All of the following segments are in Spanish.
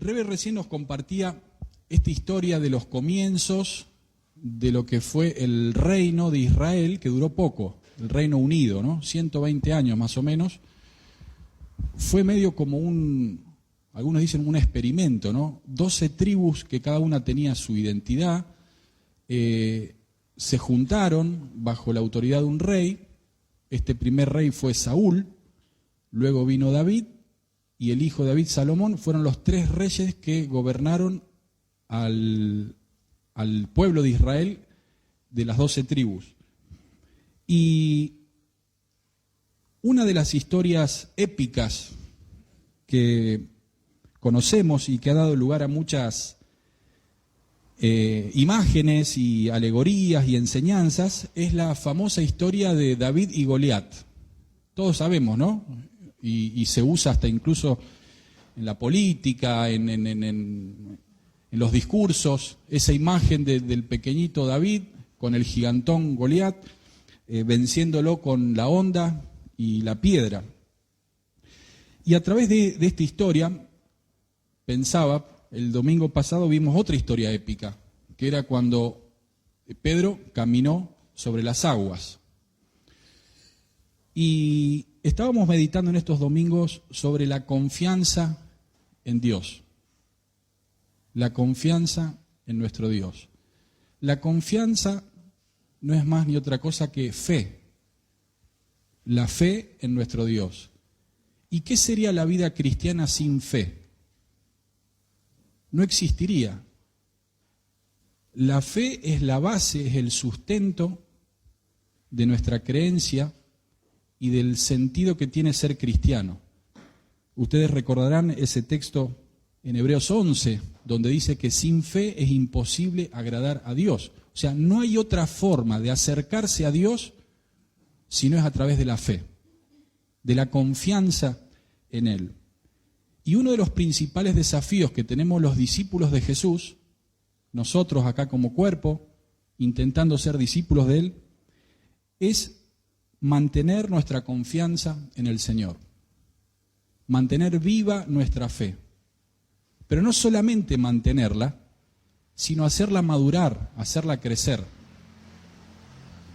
Rebe recién nos compartía esta historia de los comienzos de lo que fue el reino de Israel, que duró poco, el Reino Unido, ¿no? 120 años más o menos. Fue medio como algunos dicen un experimento, ¿no? 12 tribus que cada una tenía su identidad, se juntaron bajo la autoridad de un rey. Este primer rey fue Saúl, luego vino David, y el hijo de David, Salomón, fueron los 3 reyes que gobernaron al pueblo de Israel de las 12 tribus. Y una de las historias épicas que conocemos y que ha dado lugar a muchas imágenes y alegorías y enseñanzas es la famosa historia de David y Goliat. Todos sabemos, ¿no? Y se usa hasta incluso en la política, en los discursos, esa imagen del pequeñito David con el gigantón Goliat, venciéndolo con la honda y la piedra. Y a través de esta historia, pensaba, el domingo pasado vimos otra historia épica, que era cuando Pedro caminó sobre las aguas. Y estábamos meditando en estos domingos sobre la confianza en Dios. La confianza en nuestro Dios. La confianza no es más ni otra cosa que fe. La fe en nuestro Dios. ¿Y qué sería la vida cristiana sin fe? No existiría. La fe es la base, es el sustento de nuestra creencia y del sentido que tiene ser cristiano. Ustedes recordarán ese texto en Hebreos 11, donde dice que sin fe es imposible agradar a Dios. O sea, no hay otra forma de acercarse a Dios si no es a través de la fe, de la confianza en Él. Y uno de los principales desafíos que tenemos los discípulos de Jesús, nosotros acá como cuerpo, intentando ser discípulos de Él, es mantener nuestra confianza en el Señor, mantener viva nuestra fe. Pero no solamente mantenerla, sino hacerla madurar, hacerla crecer.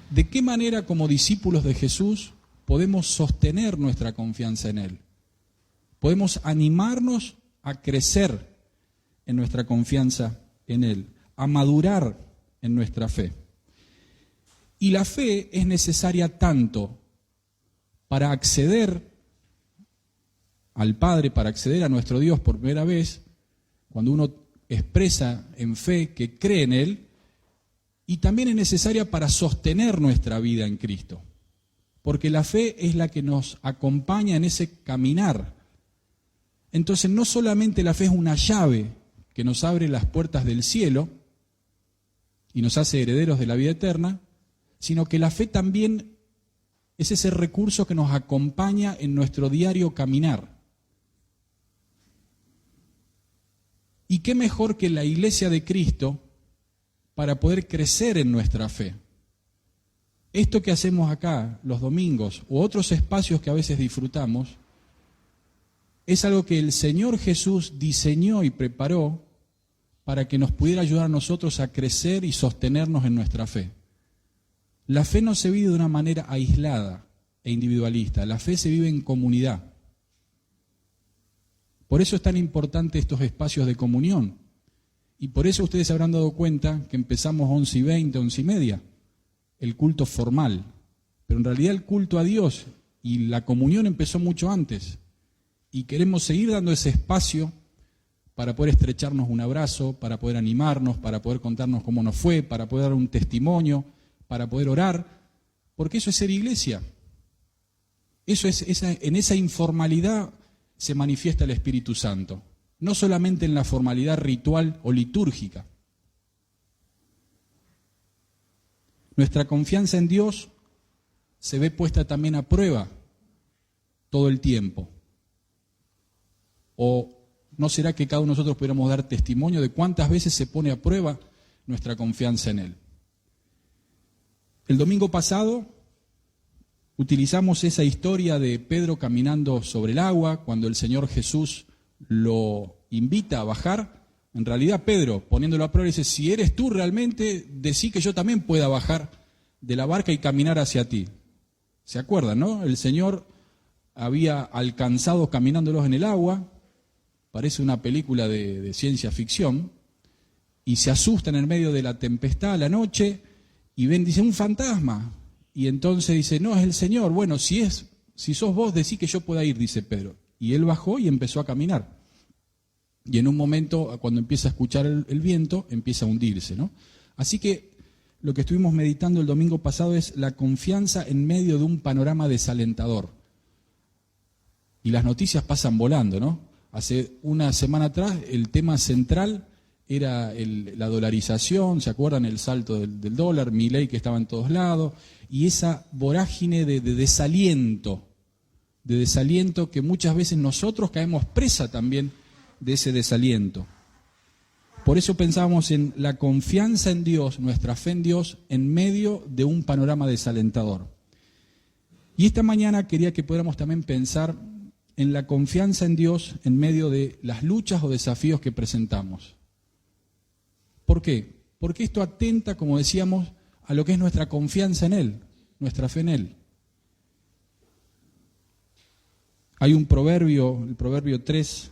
¿De qué manera como discípulos de Jesús podemos sostener nuestra confianza en Él? Podemos animarnos a crecer en nuestra confianza en Él, a madurar en nuestra fe. Y la fe es necesaria tanto para acceder al Padre, para acceder a nuestro Dios por primera vez, cuando uno expresa en fe que cree en Él, y también es necesaria para sostener nuestra vida en Cristo, porque la fe es la que nos acompaña en ese caminar. Entonces no solamente la fe es una llave que nos abre las puertas del cielo y nos hace herederos de la vida eterna, sino que la fe también es ese recurso que nos acompaña en nuestro diario caminar. ¿Y qué mejor que la Iglesia de Cristo para poder crecer en nuestra fe? Esto que hacemos acá los domingos u otros espacios que a veces disfrutamos es algo que el Señor Jesús diseñó y preparó para que nos pudiera ayudar a nosotros a crecer y sostenernos en nuestra fe. La fe no se vive de una manera aislada e individualista, la fe se vive en comunidad. Por eso es tan importante estos espacios de comunión. Y por eso ustedes se habrán dado cuenta que empezamos 11:20, 11:30, el culto formal. Pero en realidad el culto a Dios y la comunión empezó mucho antes. Y queremos seguir dando ese espacio para poder estrecharnos un abrazo, para poder animarnos, para poder contarnos cómo nos fue, para poder dar un testimonio, para poder orar, porque eso es ser iglesia. Eso es en esa informalidad se manifiesta el Espíritu Santo, no solamente en la formalidad ritual o litúrgica. Nuestra confianza en Dios se ve puesta también a prueba todo el tiempo. ¿O no será que cada uno de nosotros pudiéramos dar testimonio de cuántas veces se pone a prueba nuestra confianza en Él? El domingo pasado utilizamos esa historia de Pedro caminando sobre el agua, cuando el Señor Jesús lo invita a bajar, en realidad Pedro, poniéndolo a prueba, dice, si eres tú realmente, decí que yo también pueda bajar de la barca y caminar hacia ti. ¿Se acuerdan, no? El Señor había alcanzado caminándolos en el agua, parece una película de ciencia ficción, y se asustan en medio de la tempestad a la noche, y ven, dice, un fantasma. Y entonces dice, no, es el Señor. Bueno, si sos vos, decí que yo pueda ir, dice Pedro. Y él bajó y empezó a caminar. Y en un momento, cuando empieza a escuchar el viento, empieza a hundirse, ¿no? Así que lo que estuvimos meditando el domingo pasado es la confianza en medio de un panorama desalentador. Y las noticias pasan volando, ¿no? Hace una semana atrás el tema central era la dolarización, ¿se acuerdan? El salto del dólar, Milei que estaba en todos lados, y esa vorágine de desaliento que muchas veces nosotros caemos presa también de ese desaliento. Por eso pensábamos en la confianza en Dios, nuestra fe en Dios, en medio de un panorama desalentador. Y esta mañana quería que pudiéramos también pensar en la confianza en Dios en medio de las luchas o desafíos que presentamos. ¿Por qué? Porque esto atenta, como decíamos, a lo que es nuestra confianza en Él, nuestra fe en Él. Hay un proverbio, el proverbio 3,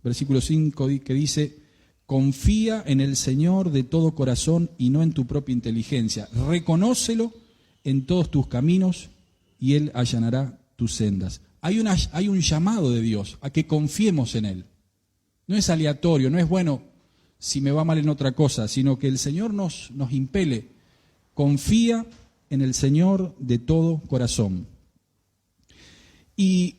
versículo 5, que dice, confía en el Señor de todo corazón y no en tu propia inteligencia. Reconócelo en todos tus caminos y Él allanará tus sendas. Hay un llamado de Dios a que confiemos en Él. No es aleatorio, no es bueno si me va mal en otra cosa, sino que el Señor nos impele. Confía en el Señor de todo corazón. Y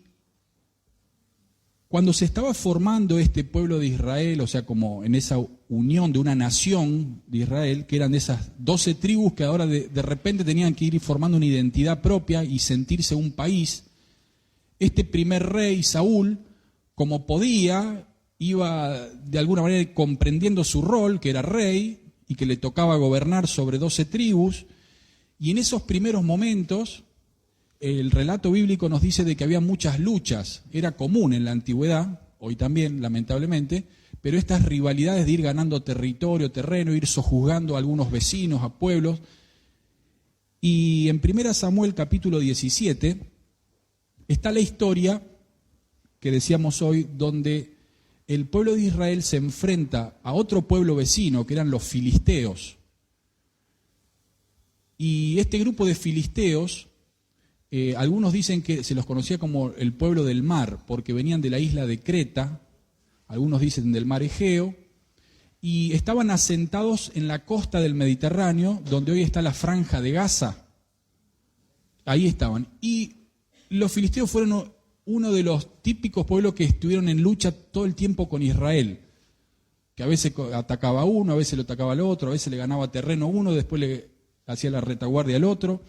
cuando se estaba formando este pueblo de Israel, o sea, como en esa unión de una nación de Israel, que eran de esas 12 tribus que ahora de repente tenían que ir formando una identidad propia y sentirse un país, este primer rey, Saúl, como podía, iba de alguna manera comprendiendo su rol, que era rey, y que le tocaba gobernar sobre 12 tribus, y en esos primeros momentos el relato bíblico nos dice de que había muchas luchas, era común en la antigüedad, hoy también lamentablemente, pero estas rivalidades de ir ganando territorio, terreno, ir sojuzgando a algunos vecinos, a pueblos. Y en 1 Samuel capítulo 17 está la historia que decíamos hoy, donde el pueblo de Israel se enfrenta a otro pueblo vecino, que eran los filisteos. Y este grupo de filisteos, algunos dicen que se los conocía como el pueblo del mar, porque venían de la isla de Creta, algunos dicen del mar Egeo, y estaban asentados en la costa del Mediterráneo, donde hoy está la Franja de Gaza. Ahí estaban. Y los filisteos fueron uno de los típicos pueblos que estuvieron en lucha todo el tiempo con Israel, que a veces atacaba a uno, a veces lo atacaba al otro, a veces le ganaba terreno a uno, después le hacía la retaguardia al otro.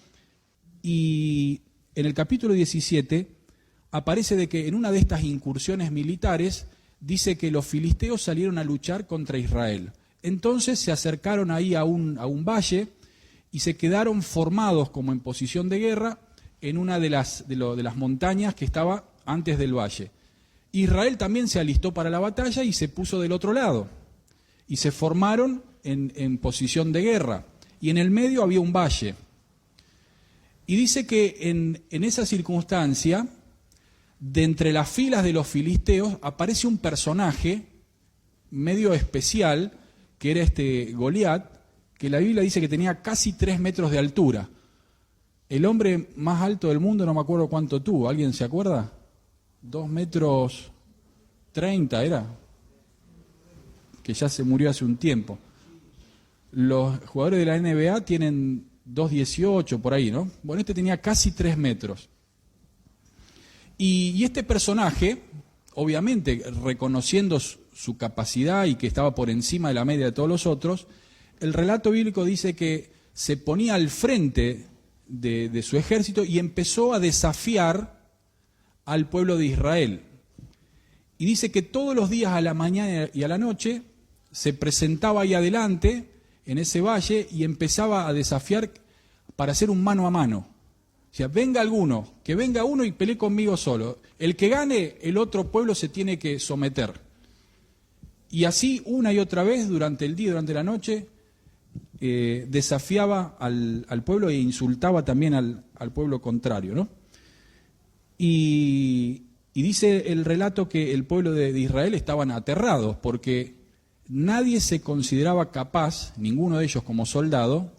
Y en el capítulo 17 aparece de que en una de estas incursiones militares dice que los filisteos salieron a luchar contra Israel. Entonces se acercaron ahí a un valle y se quedaron formados como en posición de guerra en una de las montañas que estaba antes del valle. Israel también se alistó para la batalla y se puso del otro lado. Y se formaron en posición de guerra. Y en el medio había un valle. Y dice que en esa circunstancia, de entre las filas de los filisteos, aparece un personaje medio especial, que era Goliat, que la Biblia dice que tenía casi 3 metros de altura. El hombre más alto del mundo, no me acuerdo cuánto tuvo, ¿alguien se acuerda? 2 metros 30 era, que ya se murió hace un tiempo. Los jugadores de la NBA tienen 2.18 por ahí, ¿no? Bueno, este tenía casi 3 metros. Y este personaje, obviamente, reconociendo su capacidad y que estaba por encima de la media de todos los otros, el relato bíblico dice que se ponía al frente de su ejército y empezó a desafiar al pueblo de Israel. Y dice que todos los días a la mañana y a la noche se presentaba ahí adelante, en ese valle, y empezaba a desafiar para hacer un mano a mano. O sea, que venga uno y pelee conmigo solo. El que gane, el otro pueblo se tiene que someter. Y así, una y otra vez, durante el día, durante la noche, desafiaba al pueblo e insultaba también al pueblo contrario, ¿no? Y dice el relato que el pueblo de Israel estaban aterrados porque nadie se consideraba capaz, ninguno de ellos como soldado,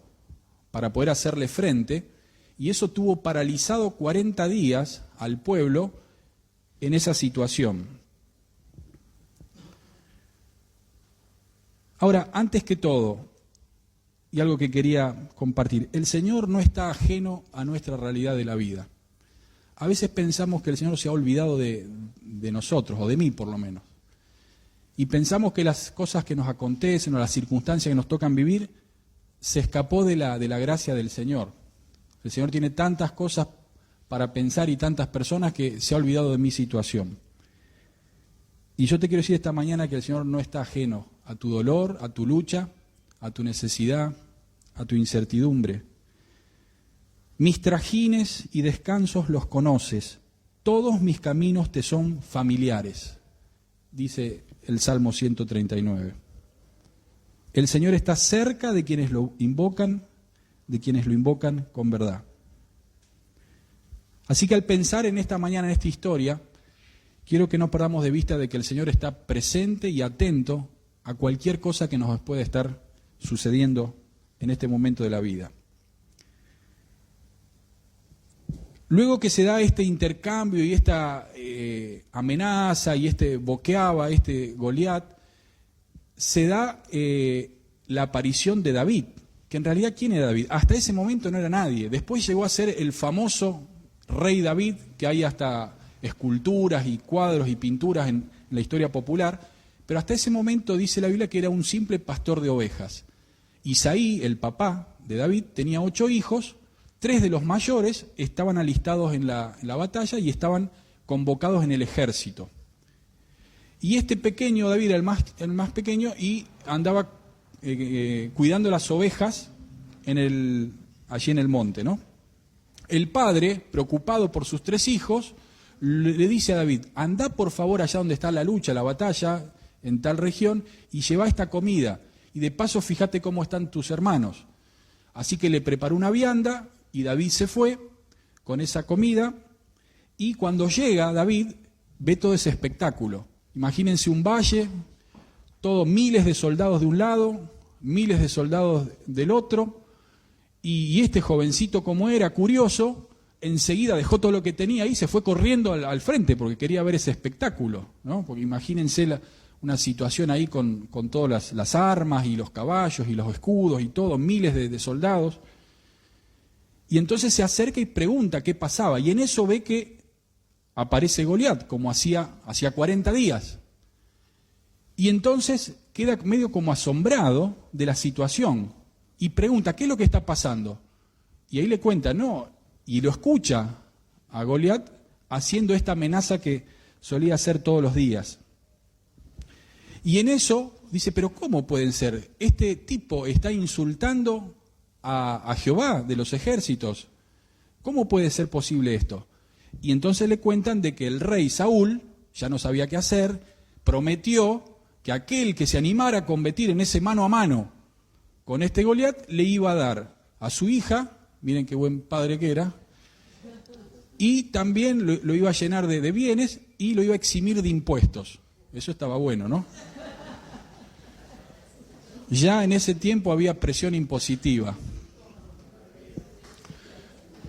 para poder hacerle frente, y eso tuvo paralizado 40 días al pueblo en esa situación. Ahora, antes que todo, y algo que quería compartir, el Señor no está ajeno a nuestra realidad de la vida. A veces pensamos que el Señor se ha olvidado de nosotros, o de mí por lo menos. Y pensamos que las cosas que nos acontecen o las circunstancias que nos tocan vivir se escapó de la gracia del Señor. El Señor tiene tantas cosas para pensar y tantas personas que se ha olvidado de mi situación. Y yo te quiero decir esta mañana que el Señor no está ajeno a tu dolor, a tu lucha, a tu necesidad, a tu incertidumbre. Mis trajines y descansos los conoces, todos mis caminos te son familiares, dice el Salmo 139. El Señor está cerca de quienes lo invocan con verdad. Así que al pensar en esta mañana, en esta historia, quiero que no perdamos de vista de que el Señor está presente y atento a cualquier cosa que nos pueda estar sucediendo en este momento de la vida. Luego que se da este intercambio y esta amenaza y este boqueaba, este Goliat, se da la aparición de David, que en realidad ¿quién era David? Hasta ese momento no era nadie. Después llegó a ser el famoso rey David, que hay hasta esculturas y cuadros y pinturas en la historia popular, pero hasta ese momento dice la Biblia que era un simple pastor de ovejas. Isaí, el papá de David, tenía 8 hijos. 3 de los mayores estaban alistados en la batalla y estaban convocados en el ejército. Y este pequeño, David, era el más pequeño y andaba cuidando las ovejas allí en el monte, ¿no? El padre, preocupado por sus 3 hijos, le dice a David, anda por favor allá donde está la lucha, la batalla, en tal región, y lleva esta comida. Y de paso fíjate cómo están tus hermanos. Así que le preparó una vianda y David se fue con esa comida. Y cuando llega David, ve todo ese espectáculo. Imagínense un valle, miles de soldados de un lado, miles de soldados del otro. Y este jovencito, como era curioso, enseguida dejó todo lo que tenía y se fue corriendo al frente porque quería ver ese espectáculo, ¿no? Porque imagínense una situación ahí con todas las armas y los caballos y los escudos y todo, miles de soldados. Y entonces se acerca y pregunta qué pasaba. Y en eso ve que aparece Goliat, como hacía 40 días. Y entonces queda medio como asombrado de la situación. Y pregunta, ¿qué es lo que está pasando? Y ahí le cuenta, no, y lo escucha a Goliat haciendo esta amenaza que solía hacer todos los días. Y en eso dice, pero ¿cómo pueden ser? Este tipo está insultando a Jehová de los ejércitos. ¿Cómo puede ser posible esto? Y entonces le cuentan de que el rey Saúl, ya no sabía qué hacer, prometió que aquel que se animara a combatir en ese mano a mano con este Goliat, le iba a dar a su hija, miren qué buen padre que era, y también lo iba a llenar de bienes y lo iba a eximir de impuestos. Eso estaba bueno, ¿no? Ya en ese tiempo había presión impositiva.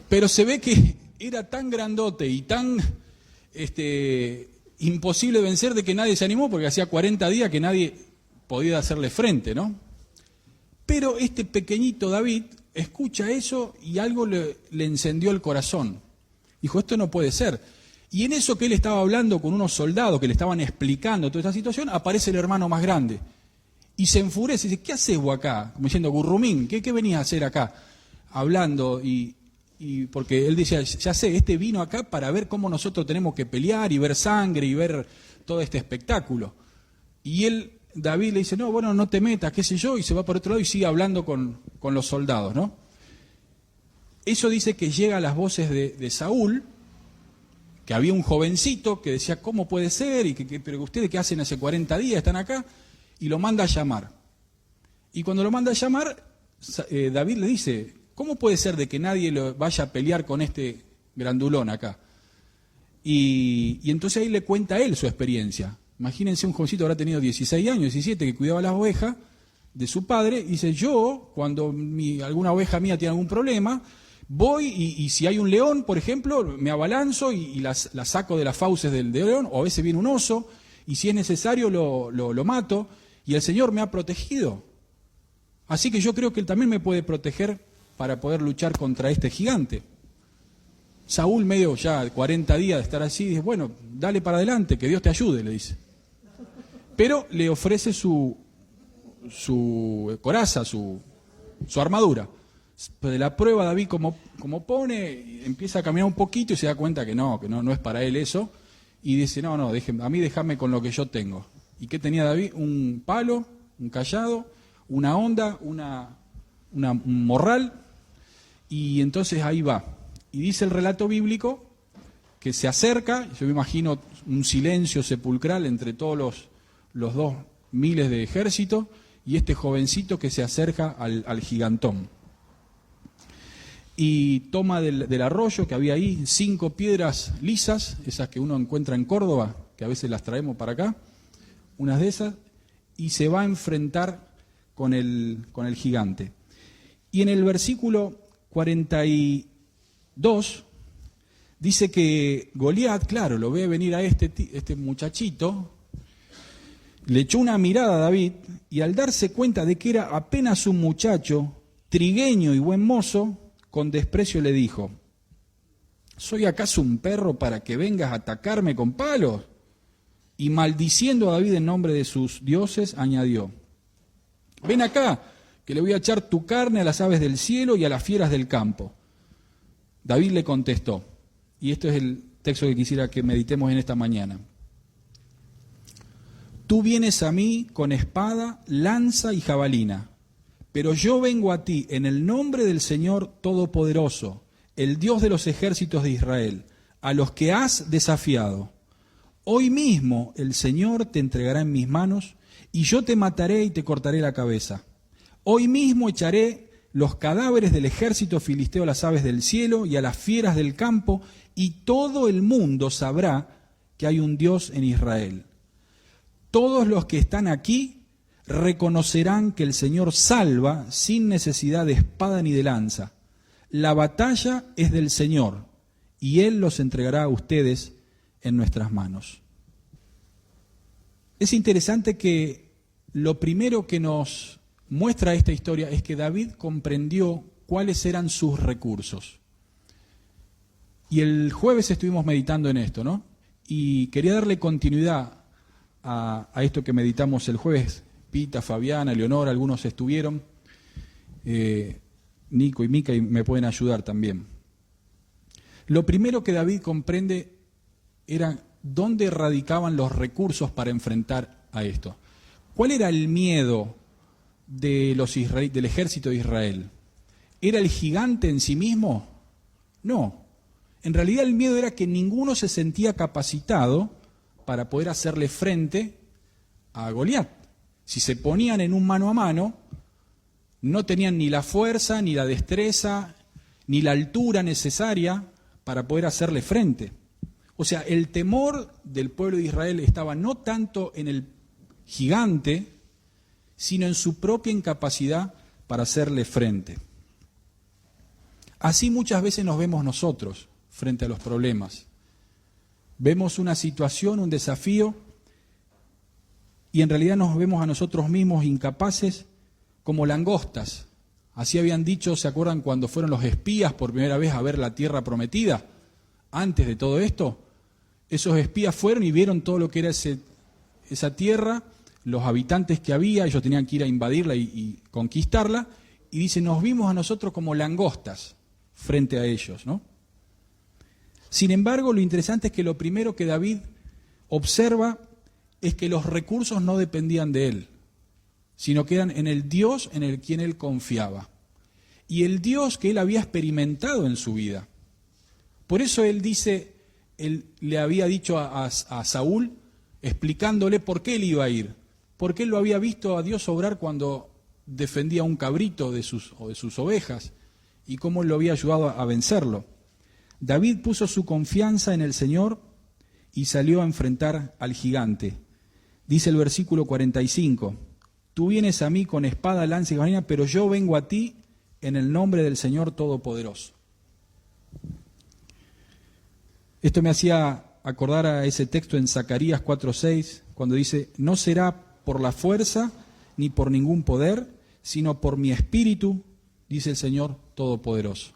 Pero se ve que era tan grandote y tan imposible de vencer de que nadie se animó, porque hacía 40 días que nadie podía hacerle frente, ¿no? Pero este pequeñito David escucha eso y algo le encendió el corazón. Dijo, esto no puede ser. Y en eso que él estaba hablando con unos soldados que le estaban explicando toda esta situación, aparece el hermano más grande. Y se enfurece y dice, ¿qué haces vos acá? Como diciendo, Gurrumín, ¿qué venías a hacer acá? Hablando y porque él decía, ya sé, este vino acá para ver cómo nosotros tenemos que pelear y ver sangre y ver todo este espectáculo. Y David le dice, no, bueno, no te metas, qué sé yo, y se va por otro lado y sigue hablando con los soldados, ¿no? Eso dice que llega a las voces de Saúl, que había un jovencito que decía, ¿cómo puede ser? Pero ustedes, ¿qué hacen hace 40 días? Están acá. y lo manda a llamar. Y cuando lo manda a llamar, David le dice, ¿cómo puede ser de que nadie lo vaya a pelear con este grandulón acá? Y entonces ahí le cuenta a él su experiencia. Imagínense, un jovencito habrá tenido 16 años, 17, que cuidaba las ovejas de su padre, y dice, yo, cuando alguna oveja mía tiene algún problema, voy y si hay un león, por ejemplo, me abalanzo y la saco de las fauces del león, o a veces viene un oso, y si es necesario lo mato, y el Señor me ha protegido. Así que yo creo que Él también me puede proteger para poder luchar contra este gigante. Saúl, medio ya 40 días de estar así, dice, bueno, dale para adelante, que Dios te ayude, le dice. Pero le ofrece su coraza, su armadura. Pero de la prueba David como pone, empieza a caminar un poquito y se da cuenta que no es para él eso. Y dice, no, a mí déjame con lo que yo tengo. ¿Y qué tenía David? Un palo, un cayado, una honda, un morral. Y entonces ahí va. Y dice el relato bíblico que se acerca, yo me imagino un silencio sepulcral entre todos los 2.000 de ejército, y este jovencito que se acerca al gigantón. Y toma del arroyo que había ahí 5 piedras lisas, esas que uno encuentra en Córdoba, que a veces las traemos para acá, unas de esas, y se va a enfrentar con el gigante. Y en el versículo 42 dice que Goliat, claro, lo ve venir a este muchachito, le echó una mirada a David, y al darse cuenta de que era apenas un muchacho, trigueño y buen mozo, con desprecio le dijo, ¿soy acaso un perro para que vengas a atacarme con palos? Y maldiciendo a David en nombre de sus dioses, añadió, ven acá, que le voy a echar tu carne a las aves del cielo y a las fieras del campo. David le contestó, y esto es el texto que quisiera que meditemos en esta mañana. Tú vienes a mí con espada, lanza y jabalina, pero yo vengo a ti en el nombre del Señor Todopoderoso, el Dios de los ejércitos de Israel, a los que has desafiado. Hoy mismo el Señor te entregará en mis manos, y yo te mataré y te cortaré la cabeza. Hoy mismo echaré los cadáveres del ejército filisteo a las aves del cielo y a las fieras del campo, y todo el mundo sabrá que hay un Dios en Israel. Todos los que están aquí reconocerán que el Señor salva sin necesidad de espada ni de lanza. La batalla es del Señor, y Él los entregará a ustedes en nuestras manos. Es interesante que lo primero que nos muestra esta historia es que David comprendió cuáles eran sus recursos. Y el jueves estuvimos meditando en esto, ¿no? Y quería darle continuidad a esto que meditamos el jueves. Pita, Fabiana, Leonora, algunos estuvieron. Nico y Mica me pueden ayudar también. Lo primero que David comprende era dónde radicaban los recursos para enfrentar a esto. ¿Cuál era el miedo del ejército de Israel? ¿Era el gigante en sí mismo? No. En realidad el miedo era que ninguno se sentía capacitado para poder hacerle frente a Goliat. Si se ponían en un mano a mano, no tenían ni la fuerza, ni la destreza, ni la altura necesaria para poder hacerle frente. O sea, el temor del pueblo de Israel estaba no tanto en el gigante, sino en su propia incapacidad para hacerle frente. Así muchas veces nos vemos nosotros frente a los problemas. Vemos una situación, un desafío, y en realidad nos vemos a nosotros mismos incapaces como langostas. Así habían dicho, ¿se acuerdan cuando fueron los espías por primera vez a ver la tierra prometida? Antes de todo esto, esos espías fueron y vieron todo lo que era esa tierra, los habitantes que había, ellos tenían que ir a invadirla y conquistarla, y dice, nos vimos a nosotros como langostas frente a ellos, ¿no? Sin embargo, lo interesante es que lo primero que David observa es que los recursos no dependían de él, sino que eran en el Dios en el quien él confiaba, y el Dios que él había experimentado en su vida. Por eso él dice, él le había dicho a Saúl, explicándole por qué él iba a ir. porque él lo había visto a Dios obrar cuando defendía un cabrito de sus ovejas y cómo él lo había ayudado a vencerlo. David puso su confianza en el Señor y salió a enfrentar al gigante. Dice el versículo 45, tú vienes a mí con espada, lanza y jabalina, pero yo vengo a ti en el nombre del Señor Todopoderoso. Esto me hacía acordar a ese texto en Zacarías 4:6, cuando dice, no será por la fuerza ni por ningún poder, sino por mi espíritu, dice el Señor Todopoderoso.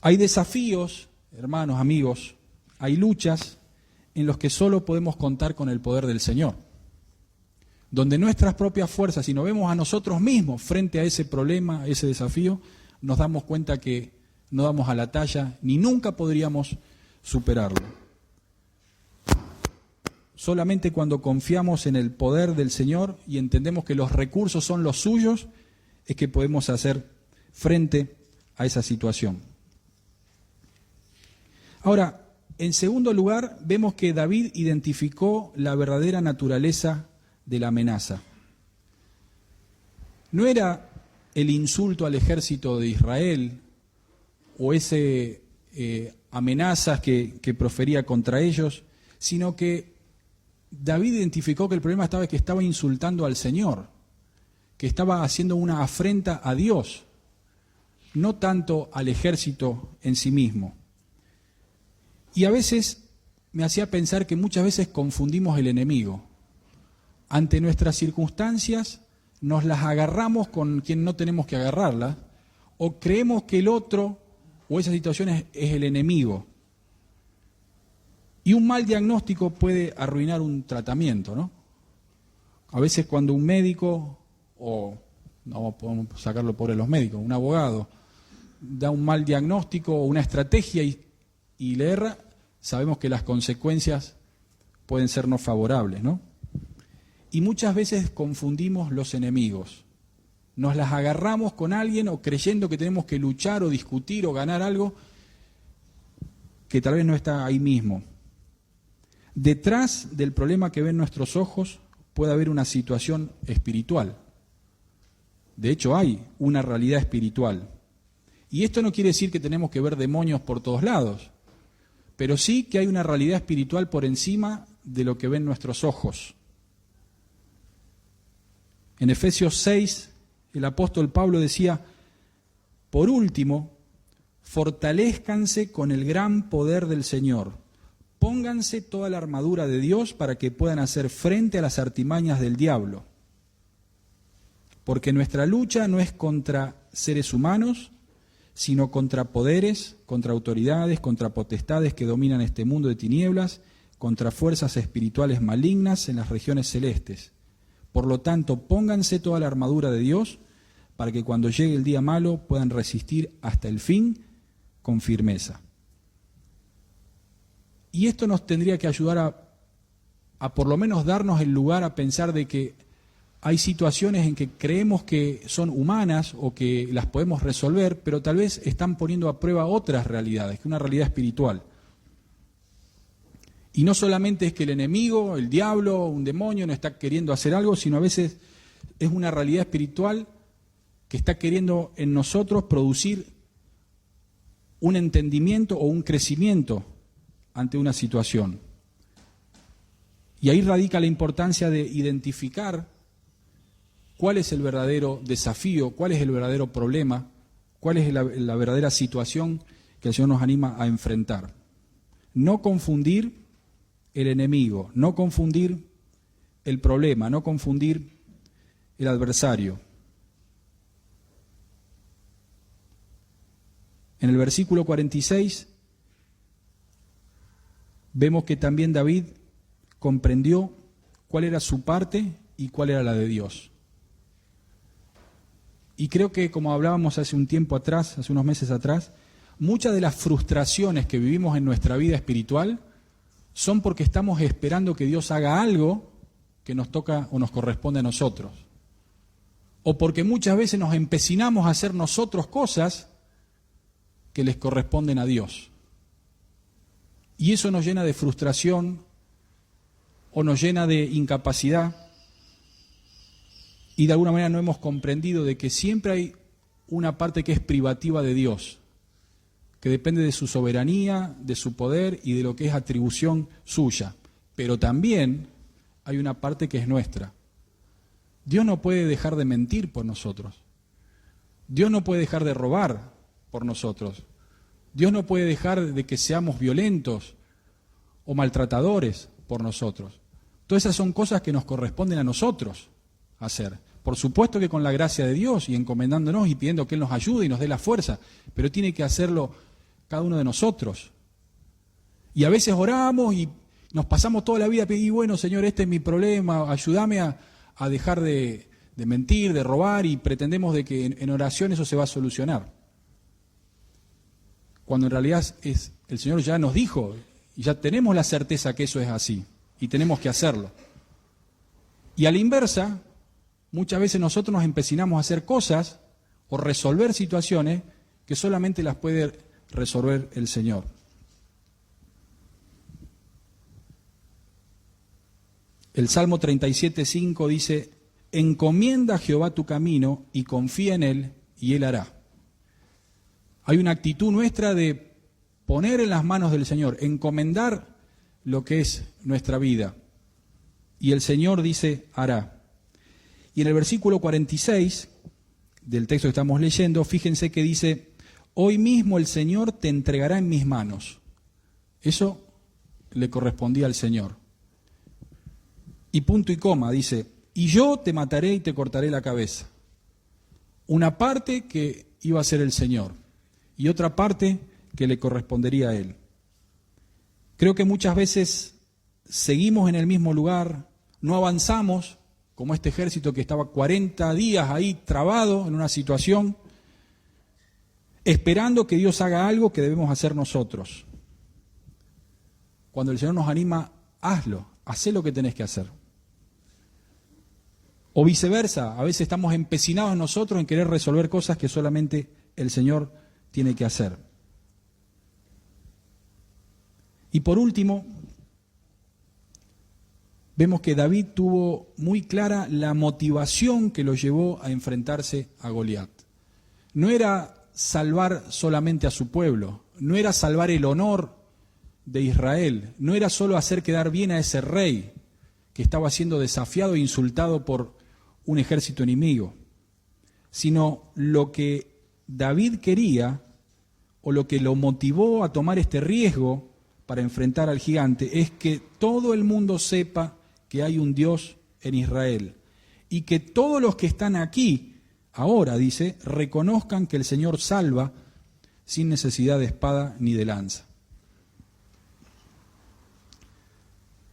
Hay desafíos, hermanos, amigos, hay luchas en los que solo podemos contar con el poder del Señor. Donde nuestras propias fuerzas, si nos vemos a nosotros mismos frente a ese problema, a ese desafío, nos damos cuenta que no damos a la talla, ni nunca podríamos superarlo. Solamente cuando confiamos en el poder del Señor y entendemos que los recursos son los suyos, es que podemos hacer frente a esa situación. Ahora, en segundo lugar, vemos que David identificó la verdadera naturaleza de la amenaza. No era el insulto al ejército de Israel o ese amenazas que profería contra ellos, sino que David identificó que el problema estaba en que estaba insultando al Señor, que estaba haciendo una afrenta a Dios, no tanto al ejército en sí mismo. Y a veces me hacía pensar que muchas veces confundimos el enemigo. Ante nuestras circunstancias nos las agarramos con quien no tenemos que agarrarlas, o creemos que el otro o esa situación es el enemigo. Y un mal diagnóstico puede arruinar un tratamiento, ¿no? A veces cuando un médico, o no podemos sacarlo por los médicos, un abogado, da un mal diagnóstico o una estrategia y le erra, sabemos que las consecuencias pueden ser no favorables, ¿no? Y muchas veces confundimos los enemigos. Nos las agarramos con alguien o creyendo que tenemos que luchar o discutir o ganar algo que tal vez no está ahí mismo. Detrás del problema que ven nuestros ojos puede haber una situación espiritual. De hecho, hay una realidad espiritual. Y esto no quiere decir que tenemos que ver demonios por todos lados, pero sí que hay una realidad espiritual por encima de lo que ven nuestros ojos. En Efesios 6, el apóstol Pablo decía, por último, fortalezcanse con el gran poder del Señor. Pónganse toda la armadura de Dios para que puedan hacer frente a las artimañas del diablo. Porque nuestra lucha no es contra seres humanos, sino contra poderes, contra autoridades, contra potestades que dominan este mundo de tinieblas, contra fuerzas espirituales malignas en las regiones celestes. Por lo tanto, pónganse toda la armadura de Dios para que cuando llegue el día malo puedan resistir hasta el fin con firmeza. Y esto nos tendría que ayudar a por lo menos darnos el lugar a pensar de que hay situaciones en que creemos que son humanas o que las podemos resolver, pero tal vez están poniendo a prueba otras realidades, que una realidad espiritual. Y no solamente es que el enemigo, el diablo, un demonio no está queriendo hacer algo, sino a veces es una realidad espiritual que está queriendo en nosotros producir un entendimiento o un crecimiento ante una situación. Y ahí radica la importancia de identificar cuál es el verdadero desafío, cuál es el verdadero problema, cuál es la verdadera situación que el Señor nos anima a enfrentar. No confundir el enemigo, no confundir el problema, no confundir el adversario. En el versículo 46 vemos que también David comprendió cuál era su parte y cuál era la de Dios. Y creo que, como hablábamos hace un tiempo atrás, hace unos meses atrás, muchas de las frustraciones que vivimos en nuestra vida espiritual son porque estamos esperando que Dios haga algo que nos toca o nos corresponde a nosotros. O porque muchas veces nos empecinamos a hacer nosotros cosas que les corresponden a Dios. Y eso nos llena de frustración o nos llena de incapacidad, y de alguna manera no hemos comprendido de que siempre hay una parte que es privativa de Dios, que depende de su soberanía, de su poder y de lo que es atribución suya. Pero también hay una parte que es nuestra. Dios no puede dejar de mentir por nosotros. Dios no puede dejar de robar por nosotros. Dios no puede dejar de que seamos violentos o maltratadores por nosotros. Todas esas son cosas que nos corresponden a nosotros hacer. Por supuesto que con la gracia de Dios y encomendándonos y pidiendo que Él nos ayude y nos dé la fuerza, pero tiene que hacerlo cada uno de nosotros. Y a veces oramos y nos pasamos toda la vida pidiendo, y bueno, Señor, este es mi problema, ayúdame a dejar de mentir, de robar, y pretendemos de que en oración eso se va a solucionar. Cuando en realidad el Señor ya nos dijo, y ya tenemos la certeza que eso es así, y tenemos que hacerlo. Y a la inversa, muchas veces nosotros nos empecinamos a hacer cosas o resolver situaciones que solamente las puede resolver el Señor. El Salmo 37:5 dice: encomienda a Jehová tu camino y confía en Él, y Él hará. Hay una actitud nuestra de poner en las manos del Señor, encomendar lo que es nuestra vida. Y el Señor dice, hará. Y en el versículo 46 del texto que estamos leyendo, fíjense que dice: hoy mismo el Señor te entregará en mis manos. Eso le correspondía al Señor. Y punto y coma, dice: y yo te mataré y te cortaré la cabeza. Una parte que iba a ser el Señor y otra parte que le correspondería a Él. Creo que muchas veces seguimos en el mismo lugar, no avanzamos, como este ejército que estaba 40 días ahí trabado en una situación, esperando que Dios haga algo que debemos hacer nosotros. Cuando el Señor nos anima, hazlo, haz lo que tenés que hacer. O viceversa, a veces estamos empecinados nosotros en querer resolver cosas que solamente el Señor tiene que hacer. Y por último, vemos que David tuvo muy clara la motivación que lo llevó a enfrentarse a Goliat. No era salvar solamente a su pueblo, no era salvar el honor de Israel, no era solo hacer quedar bien a ese rey que estaba siendo desafiado e insultado por un ejército enemigo, sino lo que David quería o lo que lo motivó a tomar este riesgo para enfrentar al gigante es que todo el mundo sepa que hay un Dios en Israel y que todos los que están aquí ahora, dice, reconozcan que el Señor salva sin necesidad de espada ni de lanza.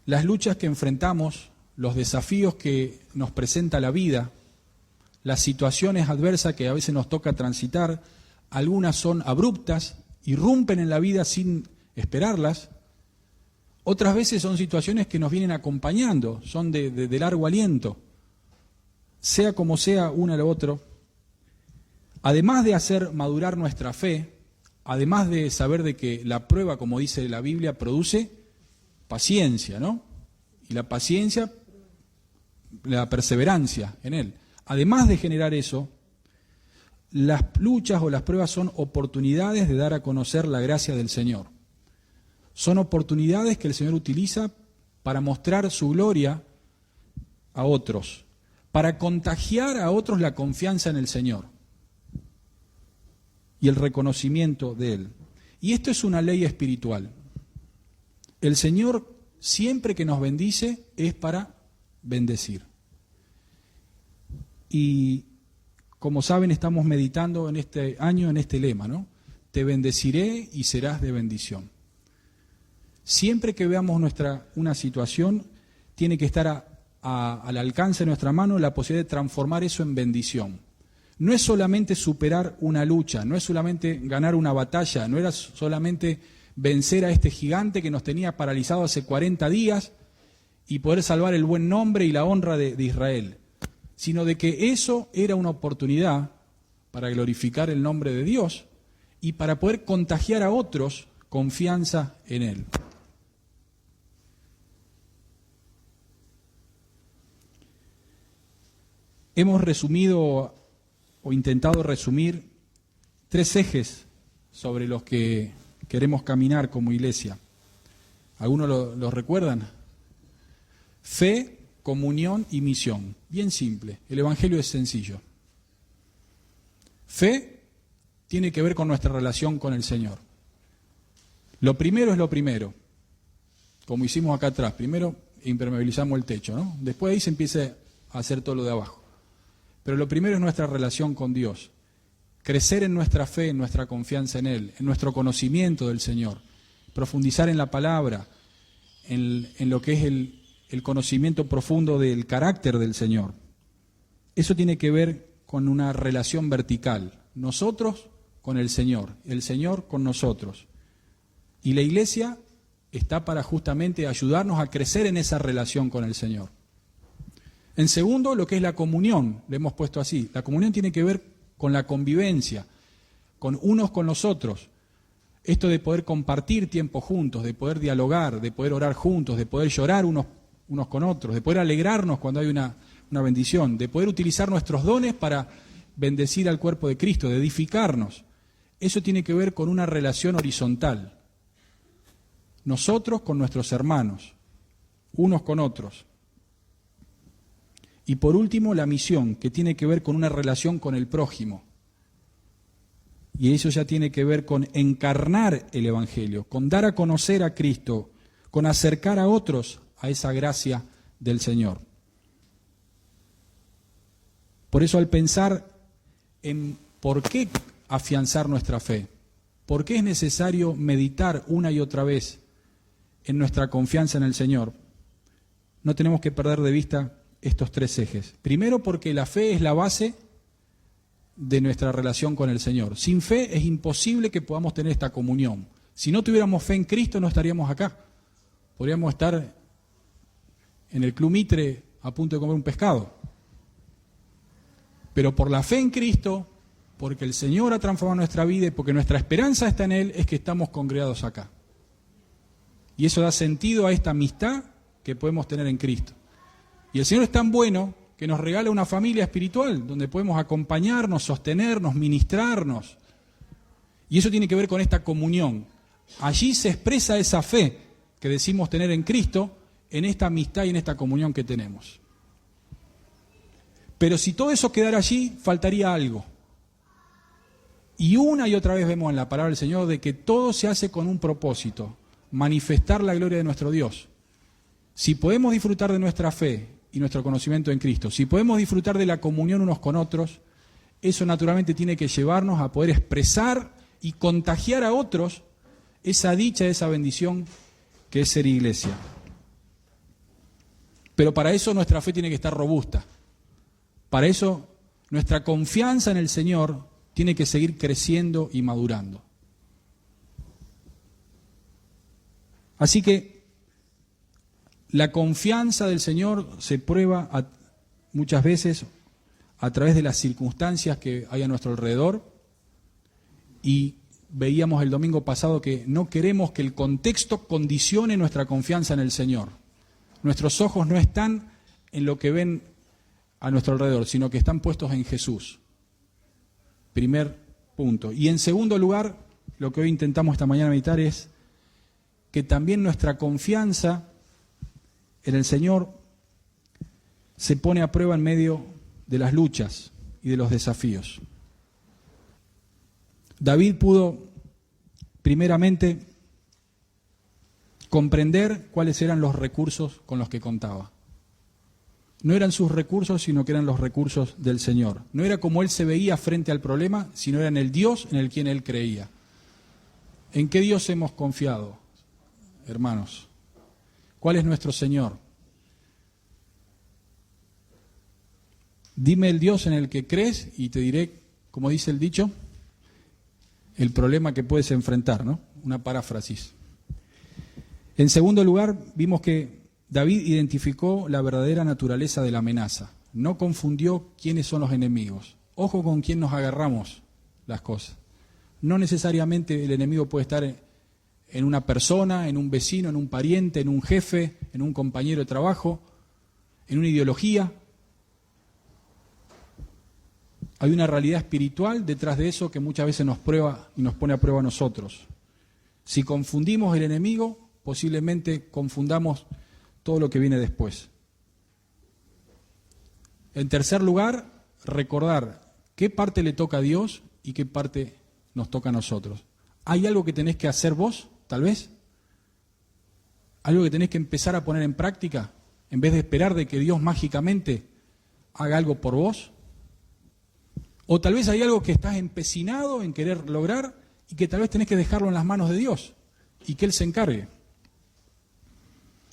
Las luchas que enfrentamos, los desafíos que nos presenta la vida, las situaciones adversas que a veces nos toca transitar, algunas son abruptas, irrumpen en la vida sin esperarlas, otras veces son situaciones que nos vienen acompañando, son de largo aliento, sea como sea uno o otro. Además de hacer madurar nuestra fe, además de saber de que la prueba, como dice la Biblia, produce paciencia, ¿no? Y la paciencia, la perseverancia en él. Además de generar eso, las luchas o las pruebas son oportunidades de dar a conocer la gracia del Señor. Son oportunidades que el Señor utiliza para mostrar su gloria a otros, para contagiar a otros la confianza en el Señor y el reconocimiento de Él. Y esto es una ley espiritual. El Señor siempre que nos bendice es para bendecir. Y como saben, estamos meditando en este año en este lema, ¿no? Te bendeciré y serás de bendición. Siempre que veamos una situación, tiene que estar al alcance de nuestra mano la posibilidad de transformar eso en bendición. No es solamente superar una lucha, no es solamente ganar una batalla, no era solamente vencer a este gigante que nos tenía paralizado hace 40 días y poder salvar el buen nombre y la honra de Israel, sino de que eso era una oportunidad para glorificar el nombre de Dios y para poder contagiar a otros confianza en Él. Hemos resumido o intentado resumir 3 ejes sobre los que queremos caminar como iglesia. ¿Algunos los recuerdan? Fe, comunión y misión. Bien simple. El Evangelio es sencillo. Fe tiene que ver con nuestra relación con el Señor. Lo primero es lo primero, como hicimos acá atrás. Primero impermeabilizamos el techo, ¿no? Después ahí se empieza a hacer todo lo de abajo. Pero lo primero es nuestra relación con Dios. Crecer en nuestra fe, en nuestra confianza en Él, en nuestro conocimiento del Señor. Profundizar en la palabra, en lo que es el conocimiento profundo del carácter del Señor. Eso tiene que ver con una relación vertical. Nosotros con el Señor con nosotros. Y la iglesia está para justamente ayudarnos a crecer en esa relación con el Señor. En segundo, lo que es la comunión, le hemos puesto así. La comunión tiene que ver con la convivencia, con unos con los otros. Esto de poder compartir tiempo juntos, de poder dialogar, de poder orar juntos, de poder llorar unos con otros, de poder alegrarnos cuando hay una bendición, de poder utilizar nuestros dones para bendecir al cuerpo de Cristo, de edificarnos. Eso tiene que ver con una relación horizontal. Nosotros con nuestros hermanos, unos con otros. Y por último, la misión, que tiene que ver con una relación con el prójimo. Y eso ya tiene que ver con encarnar el Evangelio, con dar a conocer a Cristo, con acercar a otros a esa gracia del Señor. Por eso al pensar en por qué afianzar nuestra fe, por qué es necesario meditar una y otra vez en nuestra confianza en el Señor, no tenemos que perder de vista estos 3 ejes. Primero, porque la fe es la base de nuestra relación con el Señor. Sin fe es imposible que podamos tener esta comunión. Si no tuviéramos fe en Cristo, no estaríamos acá. Podríamos estar en el Club Mitre a punto de comer un pescado. Pero por la fe en Cristo, porque el Señor ha transformado nuestra vida y porque nuestra esperanza está en Él, es que estamos congregados acá. Y eso da sentido a esta amistad que podemos tener en Cristo. Y el Señor es tan bueno que nos regala una familia espiritual donde podemos acompañarnos, sostenernos, ministrarnos. Y eso tiene que ver con esta comunión. Allí se expresa esa fe que decimos tener en Cristo, en esta amistad y en esta comunión que tenemos. Pero si todo eso quedara allí, faltaría algo. Y una y otra vez vemos en la palabra del Señor de que todo se hace con un propósito, manifestar la gloria de nuestro Dios. Si podemos disfrutar de nuestra fe y nuestro conocimiento en Cristo, si podemos disfrutar de la comunión unos con otros, eso naturalmente tiene que llevarnos a poder expresar y contagiar a otros esa dicha, esa bendición que es ser iglesia. Pero para eso nuestra fe tiene que estar robusta. Para eso nuestra confianza en el Señor tiene que seguir creciendo y madurando. Así que la confianza del Señor se prueba muchas veces a través de las circunstancias que hay a nuestro alrededor, y veíamos el domingo pasado que no queremos que el contexto condicione nuestra confianza en el Señor. Nuestros ojos no están en lo que ven a nuestro alrededor, sino que están puestos en Jesús. Primer punto. Y en segundo lugar, lo que hoy intentamos esta mañana meditar es que también nuestra confianza en el Señor se pone a prueba en medio de las luchas y de los desafíos. David pudo primeramente comprender cuáles eran los recursos con los que contaba. No eran sus recursos, sino que eran los recursos del Señor. No era como él se veía frente al problema, sino era en el Dios en el quien él creía. ¿En qué Dios hemos confiado, hermanos? ¿Cuál es nuestro Señor? Dime el Dios en el que crees y te diré, como dice el dicho, el problema que puedes enfrentar, ¿no? Una paráfrasis. En segundo lugar, vimos que David identificó la verdadera naturaleza de la amenaza. No confundió quiénes son los enemigos. Ojo con quién nos agarramos las cosas. No necesariamente el enemigo puede estar en una persona, en un vecino, en un pariente, en un jefe, en un compañero de trabajo, en una ideología. Hay una realidad espiritual detrás de eso que muchas veces nos prueba y nos pone a prueba a nosotros. Si confundimos el enemigo, posiblemente confundamos todo lo que viene después. En tercer lugar, recordar qué parte le toca a Dios y qué parte nos toca a nosotros. ¿Hay algo que tenés que hacer vos, tal vez? ¿Algo que tenés que empezar a poner en práctica en vez de esperar de que Dios mágicamente haga algo por vos? O tal vez hay algo que estás empecinado en querer lograr y que tal vez tenés que dejarlo en las manos de Dios y que Él se encargue.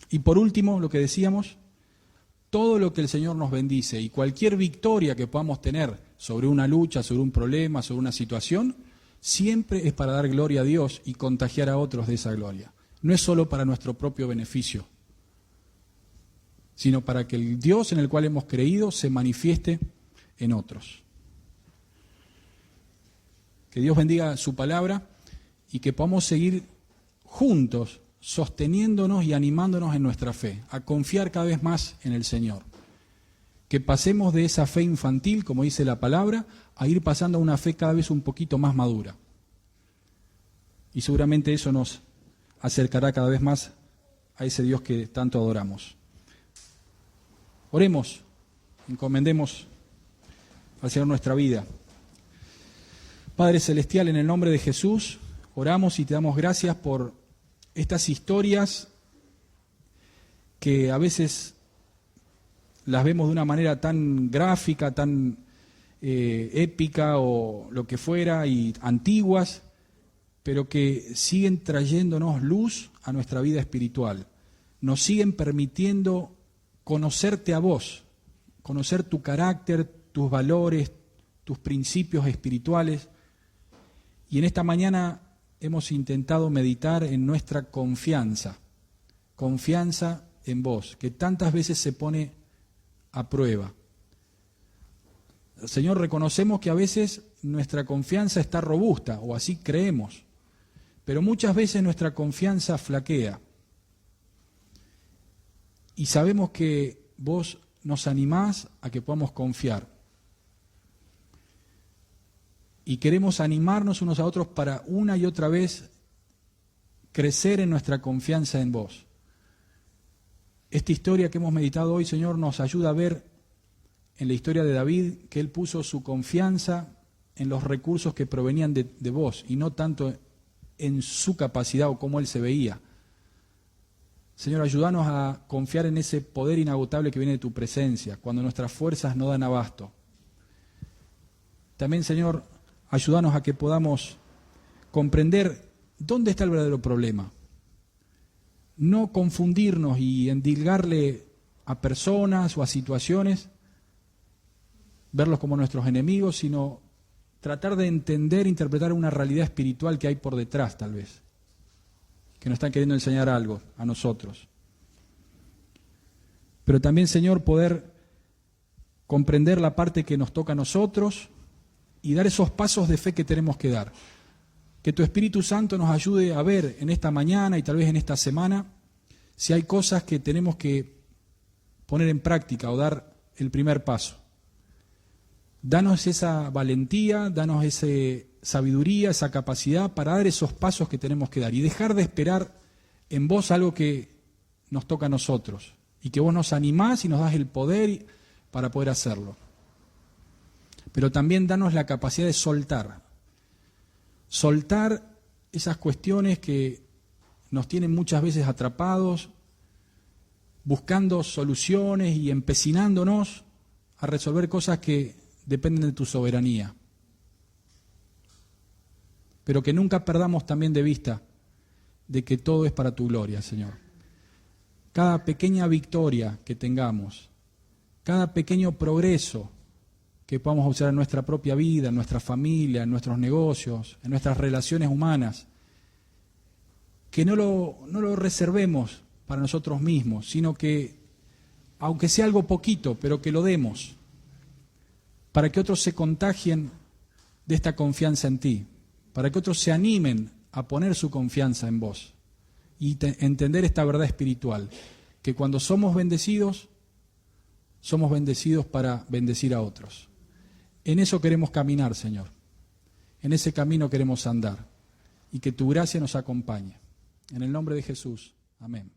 Y por último, lo que decíamos, todo lo que el Señor nos bendice y cualquier victoria que podamos tener sobre una lucha, sobre un problema, sobre una situación, siempre es para dar gloria a Dios y contagiar a otros de esa gloria. No es solo para nuestro propio beneficio, sino para que el Dios en el cual hemos creído se manifieste en otros. Que Dios bendiga su palabra y que podamos seguir juntos sosteniéndonos y animándonos en nuestra fe, a confiar cada vez más en el Señor. Que pasemos de esa fe infantil, como dice la palabra, a ir pasando a una fe cada vez un poquito más madura. Y seguramente eso nos acercará cada vez más a ese Dios que tanto adoramos. Oremos, encomendemos al Señor nuestra vida. Padre Celestial, en el nombre de Jesús, oramos y te damos gracias por estas historias que a veces las vemos de una manera tan gráfica, tan épica o lo que fuera, y antiguas, pero que siguen trayéndonos luz a nuestra vida espiritual. Nos siguen permitiendo conocerte a vos, conocer tu carácter, tus valores, tus principios espirituales. Y en esta mañana hemos intentado meditar en nuestra confianza en vos, que tantas veces se pone a prueba. Señor, reconocemos que a veces nuestra confianza está robusta, o así creemos, pero muchas veces nuestra confianza flaquea. Y sabemos que vos nos animás a que podamos confiar. Y queremos animarnos unos a otros para una y otra vez crecer en nuestra confianza en vos. Esta historia que hemos meditado hoy, Señor, nos ayuda a ver en la historia de David que él puso su confianza en los recursos que provenían de vos y no tanto en su capacidad o cómo él se veía. Señor, ayúdanos a confiar en ese poder inagotable que viene de tu presencia, cuando nuestras fuerzas no dan abasto. También, Señor, ayúdanos a que podamos comprender dónde está el verdadero problema. No confundirnos y endilgarle a personas o a situaciones, verlos como nuestros enemigos, sino tratar de entender, interpretar una realidad espiritual que hay por detrás, tal vez, que nos están queriendo enseñar algo a nosotros. Pero también, Señor, poder comprender la parte que nos toca a nosotros y dar esos pasos de fe que tenemos que dar. Que tu Espíritu Santo nos ayude a ver en esta mañana y tal vez en esta semana si hay cosas que tenemos que poner en práctica o dar el primer paso. Danos esa valentía, danos esa sabiduría, esa capacidad para dar esos pasos que tenemos que dar y dejar de esperar en vos algo que nos toca a nosotros y que vos nos animás y nos das el poder para poder hacerlo. Pero también danos la capacidad de soltar esas cuestiones que nos tienen muchas veces atrapados, buscando soluciones y empecinándonos a resolver cosas que dependen de tu soberanía. Pero que nunca perdamos también de vista de que todo es para tu gloria, Señor. Cada pequeña victoria que tengamos, cada pequeño progreso que podamos observar en nuestra propia vida, en nuestra familia, en nuestros negocios, en nuestras relaciones humanas, que no lo reservemos para nosotros mismos, sino que, aunque sea algo poquito, pero que lo demos, para que otros se contagien de esta confianza en ti, para que otros se animen a poner su confianza en vos y entender esta verdad espiritual, que cuando somos bendecidos para bendecir a otros. En eso queremos caminar, Señor. En ese camino queremos andar. Y que tu gracia nos acompañe. En el nombre de Jesús. Amén.